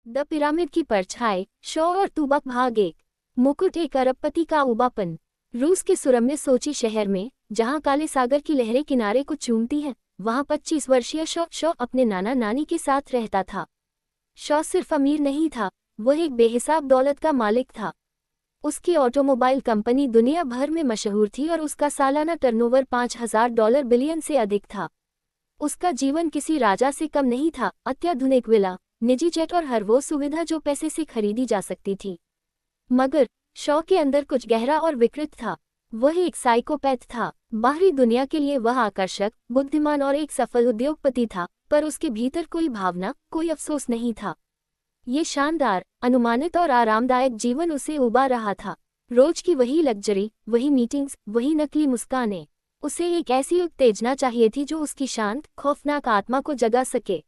The pyramid की परछाई, शॉ और तुबक भाग 1। मुकुट एक अरबपति का उबापन। रूस के सुरम्य सोची शहर में, जहां काले सागर की लहरें किनारे को चूमती हैं, वहां 25 वर्षीय शॉ अपने नाना नानी के साथ रहता था। शॉ सिर्फ अमीर नहीं था, वह एक बेहिसाब दौलत का मालिक था। उसकी ऑटोमोबाइल कंपनी दुनिया भर में मशहूर थी और उसका सालाना टर्नओवर $5000 बिलियन से अधिक था। उसका जीवन किसी राजा से कम नहीं था, अत्याधुनिक विला, निजी जेट और हर वो सुविधा जो पैसे से खरीदी जा सकती थी। मगर शॉ के अंदर कुछ गहरा और विकृत था। वह एक साइकोपैथ था। बाहरी दुनिया के लिए वह आकर्षक, बुद्धिमान और एक सफल उद्योगपति था, पर उसके भीतर कोई भावना, कोई अफसोस नहीं था। ये शानदार, अनुमानित और आरामदायक जीवन उसे उबा रहा था। रोज की वही लग्जरी, वही मीटिंग्स, वही नकली मुस्कानें। उसे एक ऐसी उत्तेजना चाहिए थी जो उसकी शांत, खौफनाक आत्मा को जगा सके।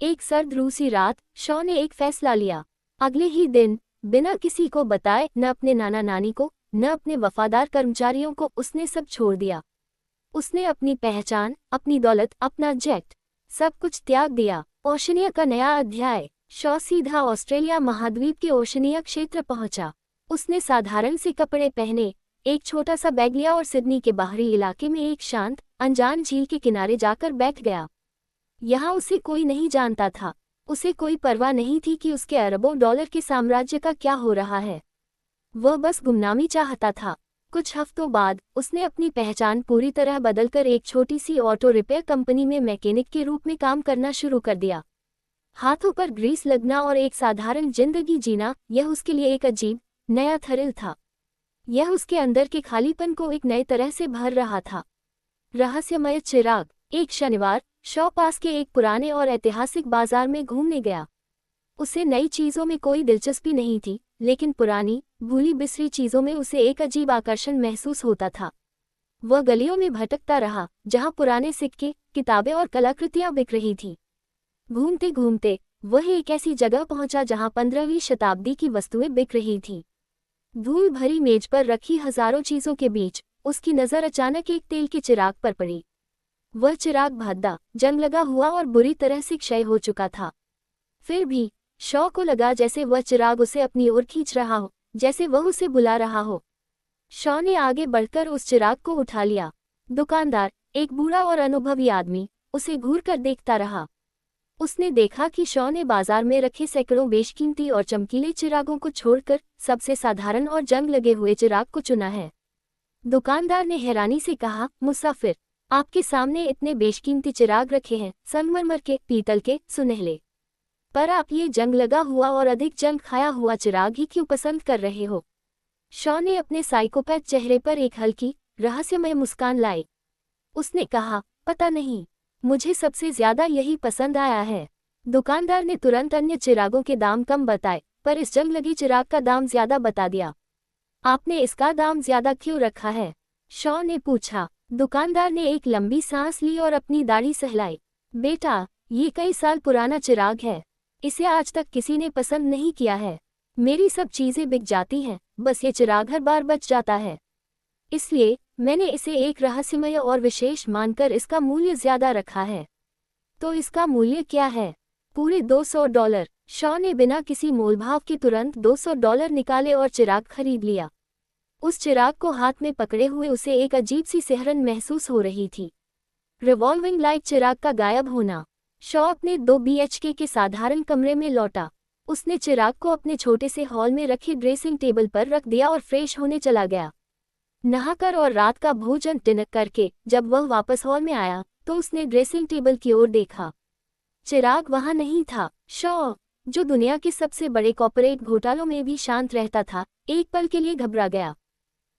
एक सर्द रूसी रात, शॉ ने एक फैसला लिया। अगले ही दिन, बिना किसी को बताए, न अपने नाना नानी को, न अपने वफादार कर्मचारियों को, उसने सब छोड़ दिया। उसने अपनी पहचान, अपनी दौलत, अपना जेट, सब कुछ त्याग दिया। ओशनिया का नया अध्याय। शॉ सीधा ऑस्ट्रेलिया महाद्वीप के ओशनिया क्षेत्र पहुंचा। उसने साधारण से कपड़े पहने, एक छोटा सा बैग लिया और सिडनी के बाहरी इलाके में एक शांत, अनजान झील के किनारे जाकर बैठ गया। यहाँ उसे कोई नहीं जानता था। उसे कोई परवाह नहीं थी कि उसके अरबों डॉलर के साम्राज्य का क्या हो रहा है। वह बस गुमनामी चाहता था। कुछ हफ्तों बाद, उसने अपनी पहचान पूरी तरह बदलकर एक छोटी सी ऑटो रिपेयर कंपनी में मैकेनिक के रूप में काम करना शुरू कर दिया। हाथों पर ग्रीस लगना और एक साधारण जिंदगी जीना, यह उसके लिए एक अजीब, नया थ्रिल था। यह उसके अंदर के खालीपन को एक नए तरह से भर रहा था। रहस्यमय चिराग। एक शनिवार, शॉ पास के एक पुराने और ऐतिहासिक बाजार में घूमने गया। उसे नई चीजों में कोई दिलचस्पी नहीं थी, लेकिन पुरानी, भूली बिसरी चीजों में उसे एक अजीब आकर्षण महसूस होता था। वह गलियों में भटकता रहा, जहां पुराने सिक्के, किताबें और कलाकृतियां बिक रही थीं। घूमते घूमते, वह एक ऐसी जगह पहुंचा जहां 15वीं शताब्दी की वस्तुएं बिक रही थीं। धूल भरी मेज पर रखी हजारों चीजों के बीच, उसकी नजर अचानक एक तेल के चिराग पर पड़ी। वह चिराग भद्दा, जंग लगा हुआ और बुरी तरह से क्षय हो चुका था। फिर भी, शॉ को लगा जैसे वह चिराग उसे अपनी ओर खींच रहा हो, जैसे वह उसे बुला रहा हो। शॉ ने आगे बढ़कर उस चिराग को उठा लिया। दुकानदार, एक बूढ़ा और अनुभवी आदमी, उसे घूरकर देखता रहा। उसने देखा कि शॉ ने बाजार में रखे सैकड़ों बेशकीमती और चमकीले चिरागों को छोड़कर सबसे साधारण और जंग लगे हुए चिराग को चुना है। दुकानदार ने हैरानी से कहा, मुसाफिर, आपके सामने इतने बेशकीमती चिराग रखे हैं, संगमरमर के, पीतल के, सुनहले, पर आप ये जंग लगा हुआ और अधिक जंग खाया हुआ चिराग ही क्यों पसंद कर रहे हो? शॉ ने अपने साइकोपैथ चेहरे पर एक हल्की, रहस्यमय मुस्कान लाई। उसने कहा, पता नहीं, मुझे सबसे ज्यादा यही पसंद आया है। दुकानदार ने तुरंत अन्य चिरागों के दाम कम बताए, पर इस जंग लगी चिराग का दाम ज्यादा बता दिया। आपने इसका दाम ज्यादा क्यों रखा है? शॉ ने पूछा। दुकानदार ने एक लंबी सांस ली और अपनी दाढ़ी सहलाई। बेटा, ये कई साल पुराना चिराग है। इसे आज तक किसी ने पसंद नहीं किया है। मेरी सब चीजें बिक जाती हैं, बस ये चिराग हर बार बच जाता है। इसलिए मैंने इसे एक रहस्यमय और विशेष मानकर इसका मूल्य ज्यादा रखा है। तो इसका मूल्य क्या है? पूरे $200। शॉ ने बिना किसी मोलभाव के तुरंत $200 निकाले और चिराग खरीद लिया। उस चिराग को हाथ में पकड़े हुए उसे एक अजीब सी सिहरन महसूस हो रही थी। रिवॉल्विंग लाइट चिराग का गायब होना। शॉ अपने 2 BHK के साधारण कमरे में लौटा। उसने चिराग को अपने छोटे से हॉल में रखे ड्रेसिंग टेबल पर रख दिया और फ्रेश होने चला गया। नहाकर और रात का भोजन टिनक करके जब वह वापस हॉल में आया, तो उसने ड्रेसिंग टेबल की ओर देखा। चिराग वहां नहीं था। शॉ, जो दुनिया के सबसे बड़े कॉर्पोरेट घोटालों में भी शांत रहता था, एक पल के लिए घबरा गया।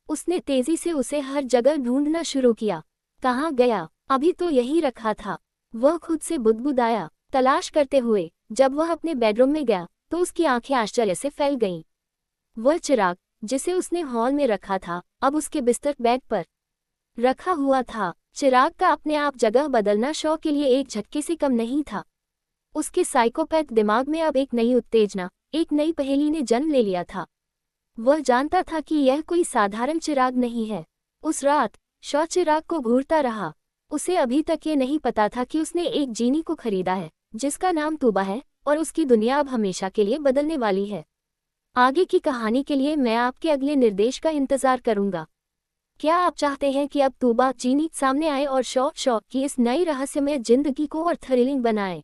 उसने तेजी से उसे हर जगह ढूंढना शुरू किया। कहाँ गया? अभी तो यही रखा था। वह खुद से बुदबुदाया, तलाश करते हुए। जब वह अपने बेडरूम में गया, तो उसकी आंखें आश्चर्य से फैल गईं। वह चिराग, जिसे उसने हॉल में रखा था, अब उसके बिस्तर बेड पर रखा हुआ था। चिराग का अपने आप जगह बदलना शॉ के लिए एक झटके से कम नहीं था। उसके साइकोपैथ दिमाग में अब एक नई उत्तेजना, एक नई पहेली ने जन्म ले लिया था। वह जानता था कि यह कोई साधारण चिराग नहीं है। उस रात, शॉ चिराग को घूरता रहा। उसे अभी तक ये नहीं पता था कि उसने एक जीनी को खरीदा है, जिसका नाम तुबा है, और उसकी दुनिया अब हमेशा के लिए बदलने वाली है। आगे की कहानी के लिए मैं आपके अगले निर्देश का इंतजार करूंगा। क्या आप चाहते हैं कि अब तूबा चीनी सामने आए और शौ की इस नई रहस्यमय जिंदगी को और थ्रिलिंग बनाए?